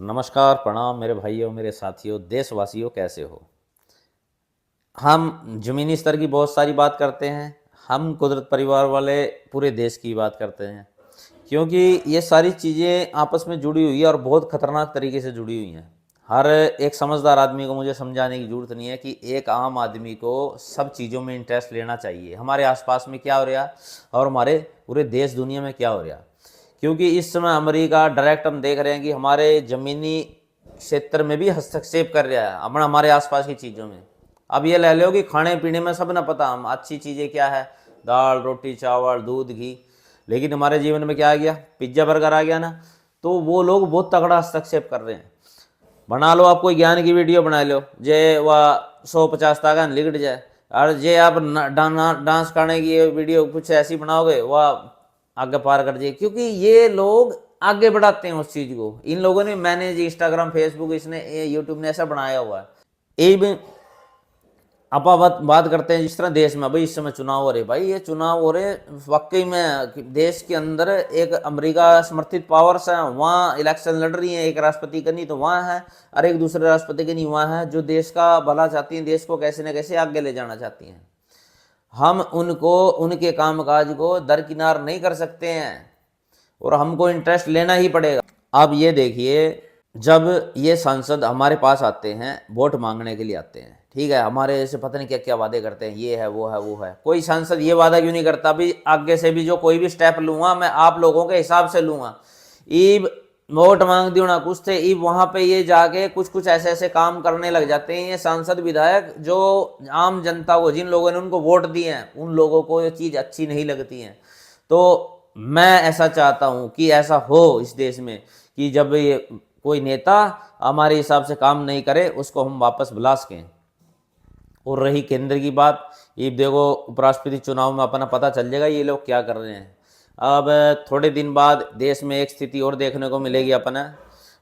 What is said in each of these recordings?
नमस्कार, प्रणाम मेरे भाइयों, मेरे साथियों, देशवासियों, कैसे हो। हम ज़मीनी स्तर की बहुत सारी बात करते हैं। हम कुदरत परिवार वाले पूरे देश की बात करते हैं, क्योंकि ये सारी चीज़ें आपस में जुड़ी हुई है और बहुत ख़तरनाक तरीके से जुड़ी हुई हैं। हर एक समझदार आदमी को मुझे समझाने की ज़रूरत नहीं है कि एक आम आदमी को सब चीज़ों में इंटरेस्ट लेना चाहिए, हमारे आसपास में क्या हो रहा और हमारे पूरे देश दुनिया में क्या हो रहा। क्योंकि इस समय अमेरिका डायरेक्ट हम देख रहे हैं कि हमारे ज़मीनी क्षेत्र में भी हस्तक्षेप कर रहा है, अपना हमारे आसपास की चीज़ों में। अब ये ले लो कि खाने पीने में सब ना पता हम अच्छी चीज़ें क्या है, दाल रोटी चावल दूध घी, लेकिन हमारे जीवन में क्या आ गया, पिज्ज़ा बर्गर आ गया ना, तो वो लोग बहुत तगड़ा हस्तक्षेप कर रहे हैं। बना लो, आप कोई ज्ञान की वीडियो बना लो, जे वह 150 तक लिखट जाए, और जे आप डांस करने की वीडियो कुछ ऐसी बनाओगे वह आगे पार कर जाए, क्योंकि ये लोग आगे बढ़ाते हैं उस चीज़ को। इन लोगों ने मैनेज इंस्टाग्राम फेसबुक इसने यूट्यूब ने ऐसा बनाया हुआ है। एक आप बात करते हैं जिस तरह देश में भाई इस समय चुनाव हो रहे, भाई ये चुनाव हो रहे वाकई में देश के अंदर एक अमेरिका समर्थित पावर्स हैं, वहाँ इलेक्शन लड़ रही हैं, एक राष्ट्रपति का नहीं तो वहाँ है और एक दूसरे राष्ट्रपति का नहीं वहाँ है, जो देश का भला चाहती हैं, देश को कैसे न कैसे आगे ले जाना चाहती हैं। हम उनको उनके कामकाज को दरकिनार नहीं कर सकते हैं और हमको इंटरेस्ट लेना ही पड़ेगा। अब ये देखिए, जब ये सांसद हमारे पास आते हैं वोट मांगने के लिए आते हैं, ठीक है, हमारे से पता नहीं क्या क्या वादे करते हैं, ये है वो है वो है। कोई सांसद ये वादा क्यों नहीं करता भी आगे से भी जो कोई भी स्टेप लूंगा मैं आप लोगों के हिसाब से लूंगा। ईब वोट मांग दियो ना कुछ थे, ईब वहां पे ये जाके कुछ कुछ ऐसे ऐसे काम करने लग जाते हैं ये सांसद विधायक, जो आम जनता को, जिन लोगों ने उनको वोट दिए हैं, उन लोगों को ये चीज़ अच्छी नहीं लगती है। तो मैं ऐसा चाहता हूं कि ऐसा हो इस देश में कि जब ये कोई नेता हमारे हिसाब से काम नहीं करे उसको हम वापस बुला सकें। और रही केंद्र की बात, ये देखो उपराष्ट्रपति चुनाव में अपना पता चल जाएगा ये लोग क्या कर रहे हैं। अब थोड़े दिन बाद देश में एक स्थिति और देखने को मिलेगी अपना,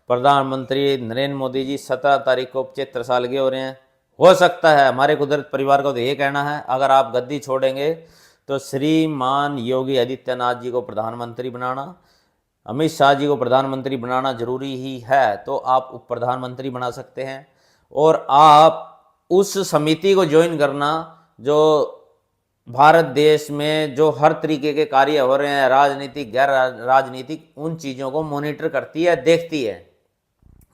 प्रधानमंत्री नरेंद्र मोदी जी 17 तारीख को 75 साल के हो रहे हैं। हो सकता है हमारे कुदरत परिवार को तो ये कहना है, अगर आप गद्दी छोड़ेंगे तो श्रीमान योगी आदित्यनाथ जी को प्रधानमंत्री बनाना, अमित शाह जी को प्रधानमंत्री बनाना जरूरी ही है, तो आप उप प्रधानमंत्री बना सकते हैं। और आप उस समिति को ज्वाइन करना जो भारत देश में जो हर तरीके के कार्य हो रहे हैं, राजनीतिक गैर राजनीतिक, उन चीज़ों को मॉनिटर करती है, देखती है।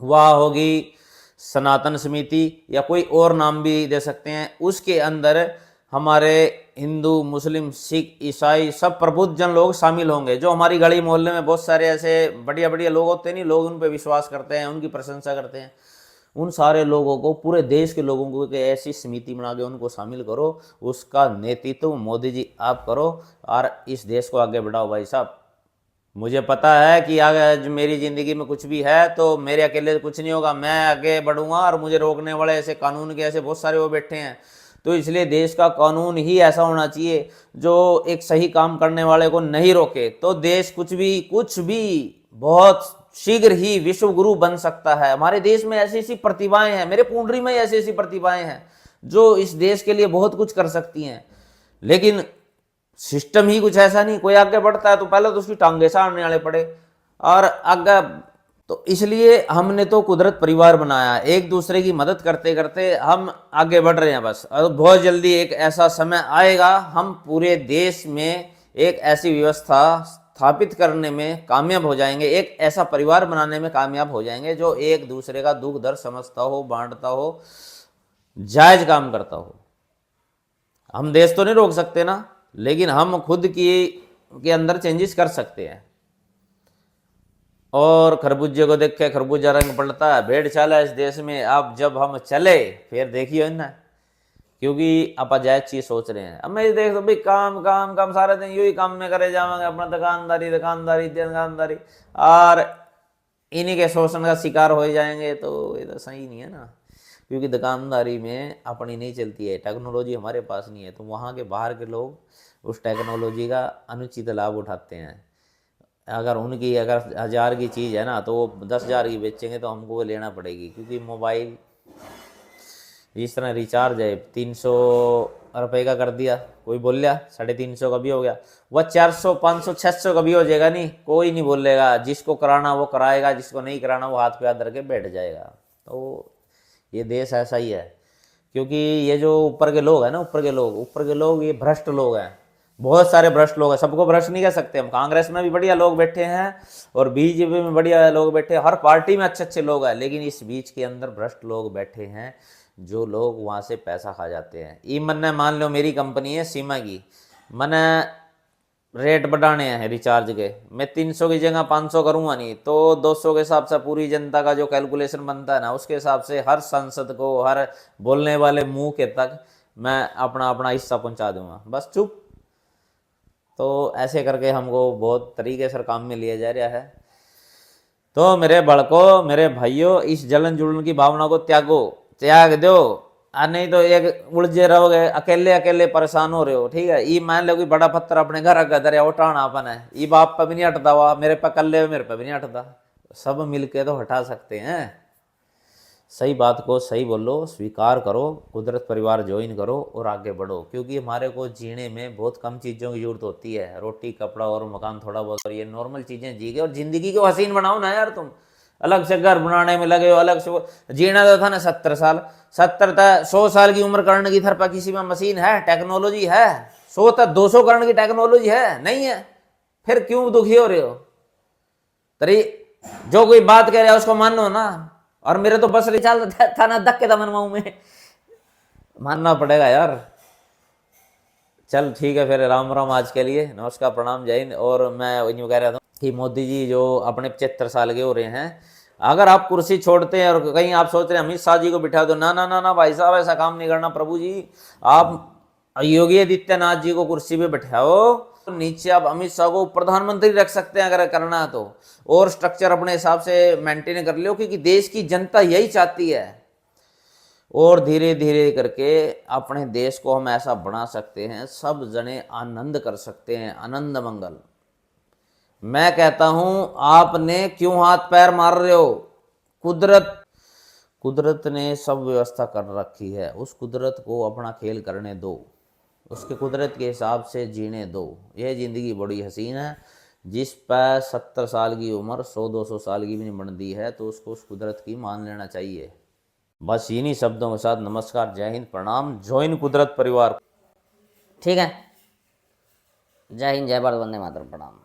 वह होगी सनातन समिति या कोई और नाम भी दे सकते हैं। उसके अंदर हमारे हिंदू मुस्लिम सिख ईसाई सब प्रबुद्ध जन लोग शामिल होंगे। जो हमारी गली मोहल्ले में बहुत सारे ऐसे बढ़िया बढ़िया लोग होते हैं, नहीं, लोग उन पर विश्वास करते हैं, उनकी प्रशंसा करते हैं, उन सारे लोगों को, पूरे देश के लोगों को ऐसी समिति बना के उनको शामिल करो, उसका नेतृत्व मोदी जी आप करो और इस देश को आगे बढ़ाओ। भाई साहब, मुझे पता है कि अगर मेरी ज़िंदगी में कुछ भी है तो मेरे अकेले कुछ नहीं होगा, मैं आगे बढ़ूंगा और मुझे रोकने वाले ऐसे कानून के ऐसे बहुत सारे वो बैठे हैं। तो इसलिए देश का कानून ही ऐसा होना चाहिए जो एक सही काम करने वाले को नहीं रोके, तो देश कुछ भी बहुत शीघ्र ही विश्व गुरु बन सकता है। हमारे देश में ऐसी ऐसी प्रतिभाएं हैं, मेरे कुंडली में ऐसी ऐसी प्रतिभाएं हैं जो इस देश के लिए बहुत कुछ कर सकती हैं, लेकिन सिस्टम ही कुछ ऐसा नहीं। कोई आगे बढ़ता है तो पहले तो उसकी टांगे साड़ने वाले पड़े और आगे। तो इसलिए हमने तो कुदरत परिवार बनाया, एक दूसरे की मदद करते करते हम आगे बढ़ रहे हैं बस। और बहुत जल्दी एक ऐसा समय आएगा, हम पूरे देश में एक ऐसी व्यवस्था स्थापित करने में कामयाब हो जाएंगे, एक ऐसा परिवार बनाने में कामयाब हो जाएंगे जो एक दूसरे का दुख दर्द समझता हो, बांटता हो, जायज काम करता हो। हम देश तो नहीं रोक सकते ना, लेकिन हम खुद की के अंदर चेंजेस कर सकते हैं। और खरबूजे को देख के खरबूजा रंग पड़ता है, भेड़ चाला इस देश में। अब जब हम चले फिर देखिए ना, क्योंकि आप अजायज चीज सोच रहे हैं। अब मैं देख तो भाई काम काम काम सारे दिन यही काम में करे जाएंगे, अपना दुकानदारी दुकानदारी दुकानदारी, और इन्हीं के शोषण का शिकार हो जाएंगे, तो ये तो सही नहीं है ना। क्योंकि दुकानदारी में अपनी नहीं चलती है, टेक्नोलॉजी हमारे पास नहीं है, तो वहाँ के बाहर के लोग उस टेक्नोलॉजी का अनुचित लाभ उठाते हैं। अगर उनकी अगर 1000 की चीज़ है ना तो वो 10,000 की बेचेंगे तो हमको वो लेना पड़ेगी, क्योंकि मोबाइल जिस तरह रिचार्ज है 300 रुपये का कर दिया, कोई बोल लिया 350 का भी हो गया, वह 400 500 600 का भी हो जाएगा, नहीं कोई नहीं बोलेगा, जिसको कराना वो कराएगा, जिसको नहीं कराना वो हाथ पे हाथ धर के बैठ जाएगा। तो ये देश ऐसा ही है, क्योंकि ये जो ऊपर के लोग हैं ना, ऊपर के लोग ये भ्रष्ट लोग हैं, बहुत सारे भ्रष्ट लोग हैं, सबको भ्रष्ट नहीं कह सकते हम। कांग्रेस में भी बढ़िया लोग बैठे हैं और बीजेपी में बढ़िया लोग बैठे हैं, हर पार्टी में अच्छे अच्छे लोग हैं, लेकिन इस बीच के अंदर भ्रष्ट लोग बैठे हैं, जो लोग वहाँ से पैसा खा जाते हैं। ये मैंने मान लो मेरी कंपनी है सीमा की, मैंने रेट बढ़ाने हैं रिचार्ज के, मैं 300 की जगह 500 करूँगा नहीं, तो 200 के हिसाब से पूरी जनता का जो कैलकुलेशन बनता है ना, उसके हिसाब से हर सांसद को, हर बोलने वाले मुंह के तक मैं अपना अपना हिस्सा पहुंचा दूंगा, बस चुप। तो ऐसे करके हमको बहुत तरीके से काम में लिया जा रहा है। तो मेरे बड़कों, मेरे भाइयों, इस जलन जुलन की भावना को त्याग दो, नहीं तो एक उलझे रहोगे, अकेले अकेले परेशान हो रहे हो। ठीक है, ये मान लो कि बड़ा पत्थर अपने घर अगर उठाना अपन है, ये बाप पे भी नहीं हटता हुआ, मेरे पे कल्ले मेरे पे भी नहीं हटता, सब मिलके तो हटा सकते हैं। सही बात को सही बोलो, स्वीकार करो, कुदरत परिवार ज्वाइन करो और आगे बढ़ो, क्योंकि हमारे को जीने में बहुत कम चीज़ों की जरूरत होती है, रोटी कपड़ा और मकान थोड़ा बहुत, और ये नॉर्मल चीज़ें जी के और ज़िंदगी को हसीन बनाओ ना यार। तुम अलग से घर बनाने में लगे हो, अलग से वो जीना तो था ना 70 साल, 70 तक 100 साल की उम्र करने की थर पर किसी में मशीन है, टेक्नोलॉजी है, 100 तक 200 करने की टेक्नोलॉजी है नहीं है, फिर क्यों दुखी हो रहे हो? तरी जो कोई बात कह रहा है उसको मानो ना, और मेरे तो बस रिचार्ज था ना धक्के था मनवाऊ में, मानना पड़ेगा यार। चल ठीक है, फिर राम राम आज के लिए, नमस्कार प्रणाम जय हिंद। और मैं यूँ कह रहा था कि मोदी जी जो अपने 75 साल के हो रहे हैं, अगर आप कुर्सी छोड़ते हैं और कहीं आप सोच रहे हैं अमित शाह जी को बिठा दो, ना ना ना ना भाई साहब, ऐसा काम नहीं करना प्रभु जी। आप योगी आदित्यनाथ जी को कुर्सी पे बैठाओ, नीचे आप अमित शाह को प्रधानमंत्री रख सकते हैं अगर करना है तो, और स्ट्रक्चर अपने हिसाब से मेंटेन कर लो, क्योंकि देश की जनता यही चाहती है। और धीरे धीरे करके अपने देश को हम ऐसा बना सकते हैं, सब जने आनंद कर सकते हैं, आनंद मंगल। मैं कहता हूं, आपने क्यों हाथ पैर मार रहे हो? कुदरत ने सब व्यवस्था कर रखी है, उस कुदरत को अपना खेल करने दो, उसके कुदरत के हिसाब से जीने दो। यह ज़िंदगी बड़ी हसीन है, जिस पर 70 साल की उम्र 100-200 साल की भी नहीं बनती है, तो उसको उस कुदरत की मान लेना चाहिए। बस इन्हीं शब्दों के साथ नमस्कार, जय हिंद, प्रणाम, ज्वाइन कुदरत परिवार। ठीक है, जय हिंद, जय भारत, वंदे मातरम, प्रणाम।